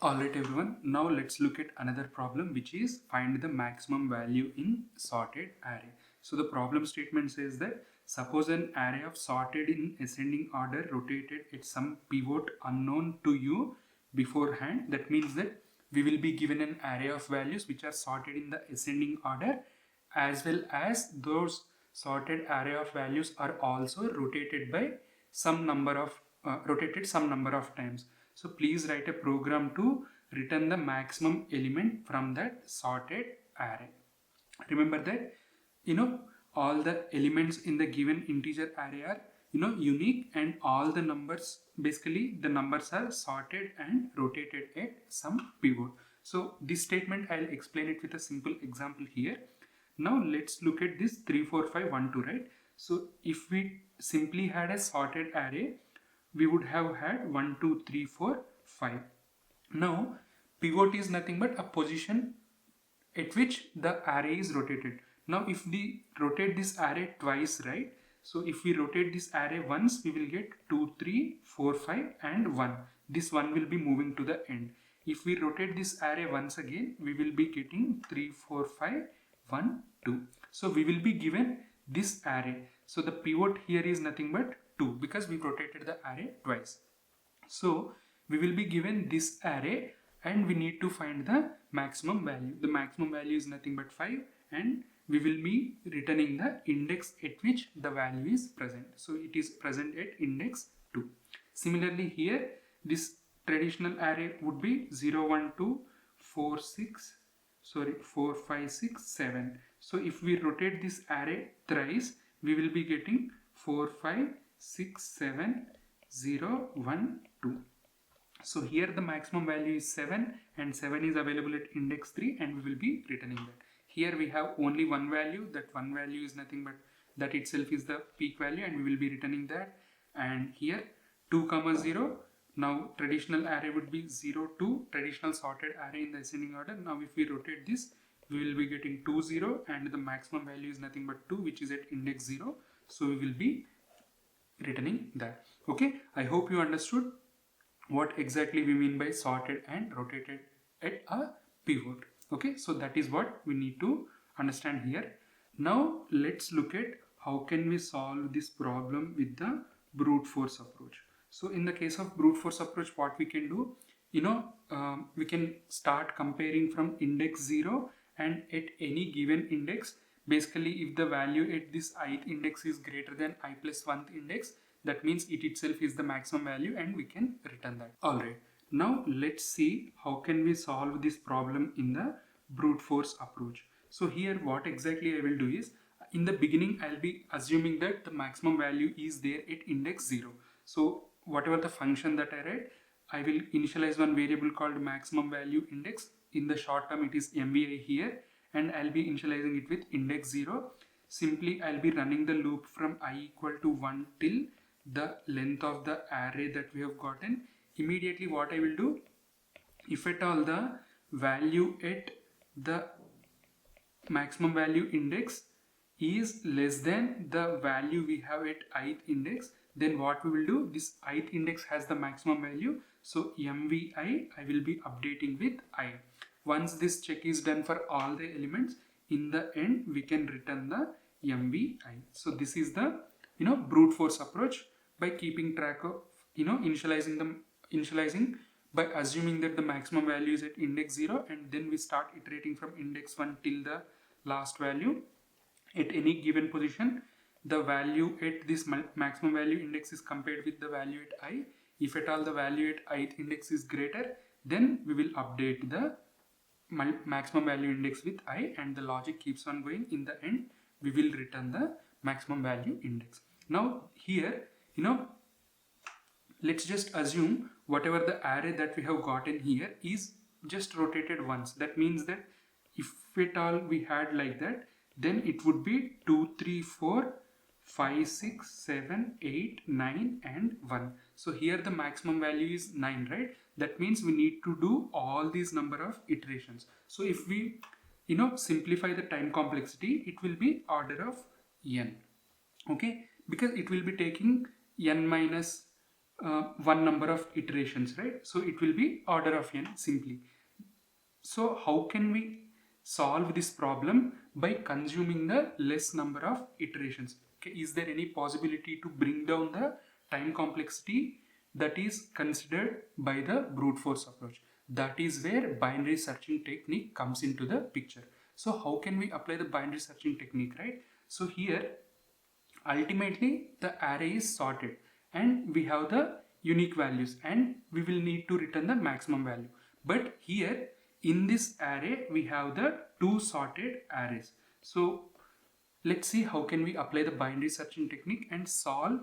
Alright everyone, now let's look at another problem, which is find the maximum value in sorted array. So the problem statement says that suppose an array of sorted in ascending order rotated at some pivot unknown to you beforehand. That means that we will be given an array of values which are sorted in the ascending order, as well as those sorted array of values are also rotated by some number of times. So please write a program to return the maximum element from that sorted array. Remember that all the elements in the given integer array are unique, and all the numbers, basically the numbers are sorted and rotated at some pivot. So this statement I'll explain it with a simple example here. Now let's look at this 3 4 5 1 2, right? So if we simply had a sorted array, we would have had 1 2 3 4 5. Now pivot is nothing but a position at which the array is rotated. Now if we rotate this array twice, right? So if we rotate this array once, we will get 2 3 4 5 and 1. This 1 will be moving to the end. If we rotate this array once again, we will be getting 3 4 5 1 2. So we will be given this array. So the pivot here is nothing but 2 because we rotated the array twice. So we will be given this array and we need to find the maximum value. The maximum value is nothing but 5, and we will be returning the index at which the value is present. So it is present at index 2. Similarly here, this traditional array would be 0 1 2 4 5 6 7. So if we rotate this array thrice, we will be getting 4 5 6 7 0 1 2. So here the maximum value is 7, and 7 is available at index 3, and we will be returning that. Here we have only one value. That one value is nothing but that itself is the peak value, and we will be returning that. And here 2 0. Now traditional array would be 0 2, traditional sorted array in the ascending order. Now if we rotate this, we will be getting 2 0, and the maximum value is nothing but 2, which is at index 0. So we will be returning that. Okay, I hope you understood what exactly we mean by sorted and rotated at a pivot. Okay, so that is what we need to understand here. Now let's look at how can we solve this problem with the brute force approach. So in the case of brute force approach, what we can do, we can start comparing from index 0, and at any given index, basically if the value at this ith index is greater than I plus 1th index, that means it itself is the maximum value, and we can return that. Alright, now let's see how can we solve this problem in the brute force approach. So here what exactly I will do is, in the beginning I'll be assuming that the maximum value is there at index 0. So whatever the function that I write, I will initialize one variable called maximum value index. In the short term it is MVI here, and I'll be initializing it with index 0. Simply I'll be running the loop from I equal to 1 till the length of the array that we have gotten. Immediately what I will do, if at all the value at the maximum value index is less than the value we have at ith index, then what we will do, this ith index has the maximum value, so MVI I will be updating with I. Once this check is done for all the elements, in the end we can return the MVI. So this is the brute force approach, by keeping track of initializing by assuming that the maximum value is at index 0, and then we start iterating from index 1 till the last value. At any given position, the value at this maximum value index is compared with the value at I. If at all the value at ith index is greater, then we will update the maximum value index with I, and the logic keeps on going. In the end we will return the maximum value index. Now here, let's just assume whatever the array that we have gotten here is just rotated once. That means that if at all we had like that, then it would be 2 3 4 5 6 7 8 9 and 1. So here the maximum value is 9, right? That means we need to do all these number of iterations. So if we simplify the time complexity, it will be order of n. Okay, because it will be taking n minus one number of iterations, right? So it will be order of n simply. So how can we solve this problem? By consuming the less number of iterations. Okay, is there any possibility to bring down the time complexity that is considered by the brute force approach? That is where binary searching technique comes into the picture. So how can we apply the binary searching technique, right? So here ultimately the array is sorted and we have the unique values and we will need to return the maximum value. But here in this array we have the two sorted arrays. So let's see how can we apply the binary searching technique and solve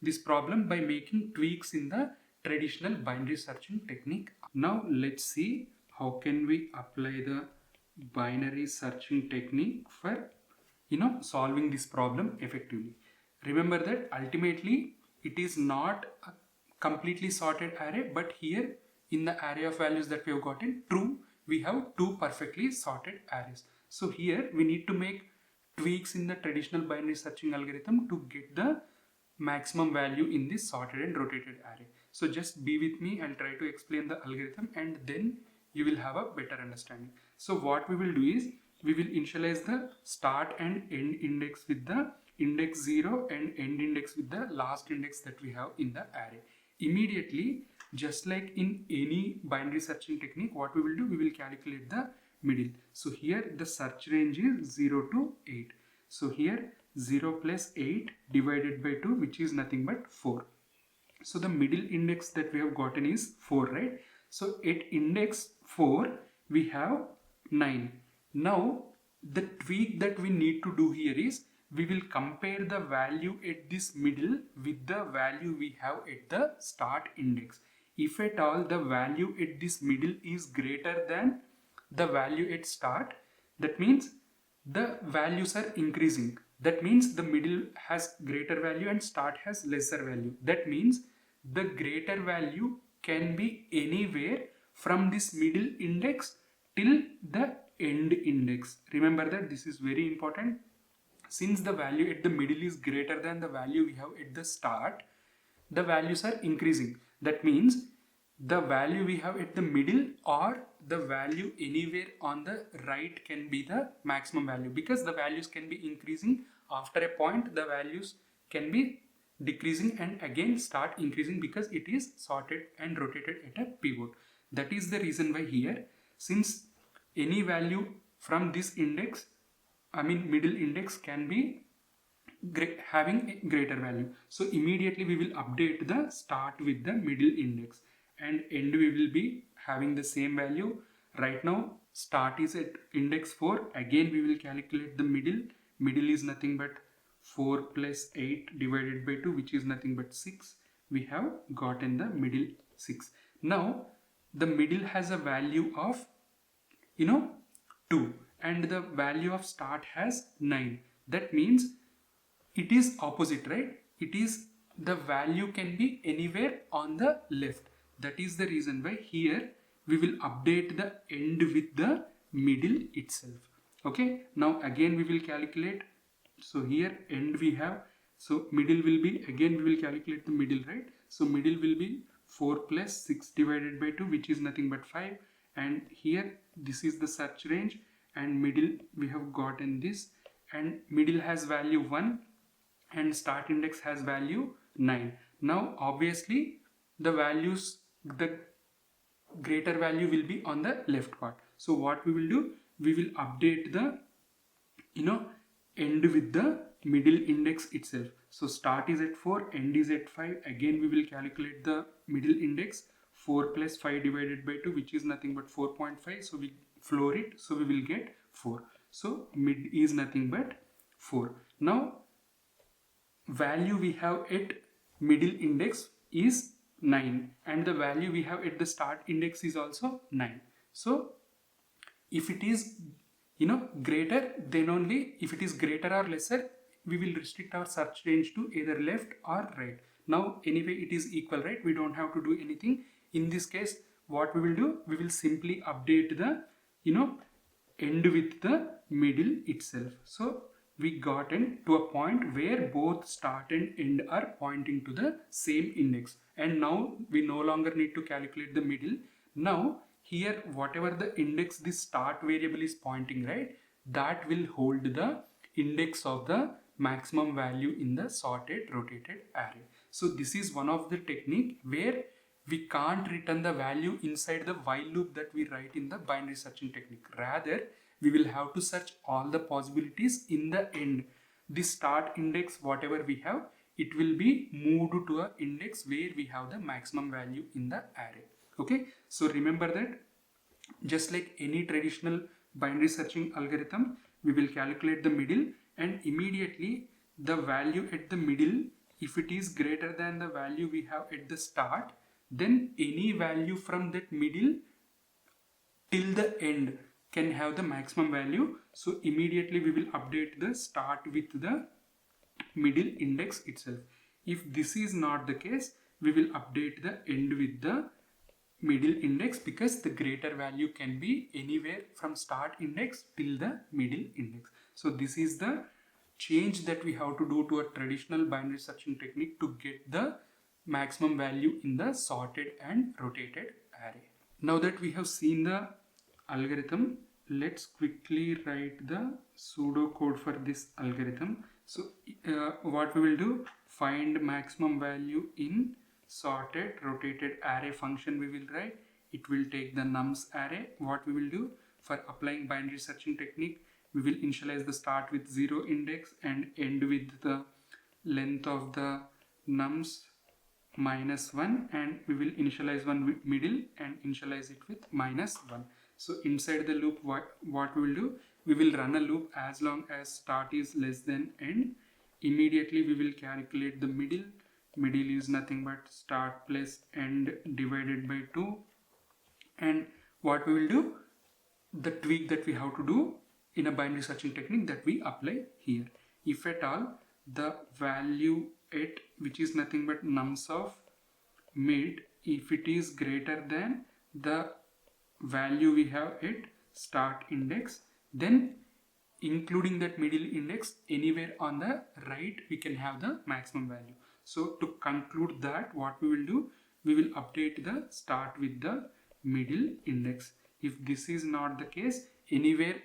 this problem by making tweaks in the traditional binary searching technique. Now let's see how can we apply the binary searching technique for solving this problem effectively. Remember that ultimately it is not a completely sorted array, but here in the array of values that we have gotten true, we have two perfectly sorted arrays. So here we need to make tweaks in the traditional binary searching algorithm to get the maximum value in this sorted and rotated array. So just be with me and try to explain the algorithm and then you will have a better understanding. So what we will do is we will initialize the start and end index with the index 0 and end index with the last index that we have in the array. Immediately, just like in any binary searching technique, what we will do, we will calculate the middle. So here the search range is 0 to 8. So here 0 plus 8 divided by 2, which is nothing but 4. So the middle index that we have gotten is 4, right? So at index 4, we have 9. Now the tweak that we need to do here is we will compare the value at this middle with the value we have at the start index. If at all the value at this middle is greater than the value at start, that means the values are increasing. That means the middle has greater value and start has lesser value. That means the greater value can be anywhere from this middle index till the end index. Remember that this is very important. Since the value at the middle is greater than the value we have at the start, the values are increasing. That means the value we have at the middle or the value anywhere on the right can be the maximum value, because the values can be increasing. After a point the values can be decreasing and again start increasing because it is sorted and rotated at a pivot. That is the reason why here, since any value from this index, middle index, can be having a greater value. So immediately we will update the start with the middle index and end we will be having the same value. Right now start is at index 4. Again we will calculate the middle. Middle is nothing but 4 plus 8 divided by 2, which is nothing but 6. We have gotten the middle 6. Now the middle has a value of 2 and the value of start has 9. That means it is opposite, right? It is the value can be anywhere on the left. That is the reason why here we will update the end with the middle itself. Okay, now again we will calculate. So here end we have, so middle will be, again we will calculate the middle, right? So middle will be 4 plus 6 divided by 2, which is nothing but 5. And here this is the search range and middle we have gotten this, and middle has value 1 and start index has value 9. Now obviously the values, the greater value will be on the left part. So what we will do, we will update the end with the middle index itself. So start is at 4, end is at 5. Again we will calculate the middle index. 4 plus 5 divided by 2, which is nothing but 4.5. So we floor it, so we will get 4. So mid is nothing but 4. Now value we have at middle index is 9 and the value we have at the start index is also 9. So if it is greater, then only, if it is greater or lesser, we will restrict our search range to either left or right. Now anyway it is equal, right? We don't have to do anything. In this case what we will do, we will simply update the end with the middle itself. So we gotten to a point where both start and end are pointing to the same index, and now we no longer need to calculate the middle. Now here whatever the index this start variable is pointing, right, that will hold the index of the maximum value in the sorted rotated array. So this is one of the technique where we can't return the value inside the while loop that we write in the binary searching technique. Rather, we will have to search all the possibilities in the end. The start index, whatever we have, it will be moved to an index where we have the maximum value in the array. Okay, so remember that just like any traditional binary searching algorithm, we will calculate the middle, and immediately the value at the middle, if it is greater than the value we have at the start, then any value from that middle till the end can have the maximum value. So immediately we will update the start with the middle index itself. If this is not the case, we will update the end with the middle index, because the greater value can be anywhere from start index till the middle index. So this is the change that we have to do to a traditional binary searching technique to get the maximum value in the sorted and rotated array. Now that we have seen the algorithm, let's quickly write the pseudo code for this algorithm. So what we will do, find maximum value in sorted rotated array function we will write. It will take the nums array. What we will do, for applying binary searching technique, we will initialize the start with 0 index and end with the length of the nums -1, and we will initialize one with middle and initialize it with -1. So inside the loop, what we will do, we will run a loop as long as start is less than end. Immediately we will calculate the middle. Middle is nothing but start plus end divided by 2. And what we will do, the tweak that we have to do in a binary searching technique, that we apply here. If at all the value at which is nothing but nums of mid, if it is greater than the value we have at start index, then including that middle index, anywhere on the right we can have the maximum value. So to conclude that, what we will do, we will update the start with the middle index. If this is not the case, anywhere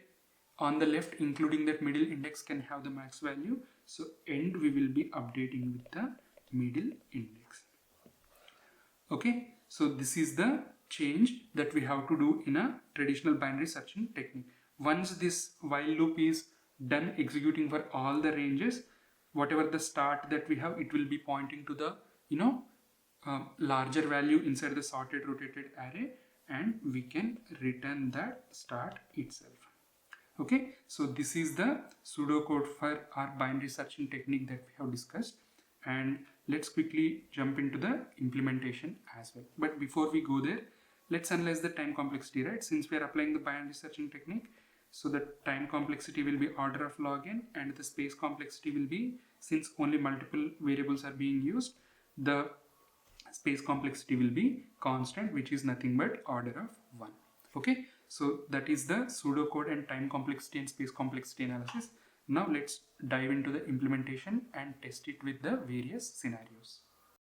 on the left including that middle index can have the max value. So end we will be updating with the middle index. Okay, so this is the change that we have to do in a traditional binary searching technique. Once this while loop is done executing for all the ranges, whatever the start that we have, it will be pointing to the larger value inside the sorted rotated array, and we can return that start itself. Okay, so this is the pseudocode for our binary searching technique that we have discussed, and let's quickly jump into the implementation as well. But before we go there, let's analyze the time complexity, right? Since we are applying the binary searching technique, so the time complexity will be order of log n, and the space complexity will be, since only multiple variables are being used, the space complexity will be constant, which is nothing but order of 1. Okay, so that is the pseudocode and time complexity and space complexity analysis. Now let's dive into the implementation and test it with the various scenarios.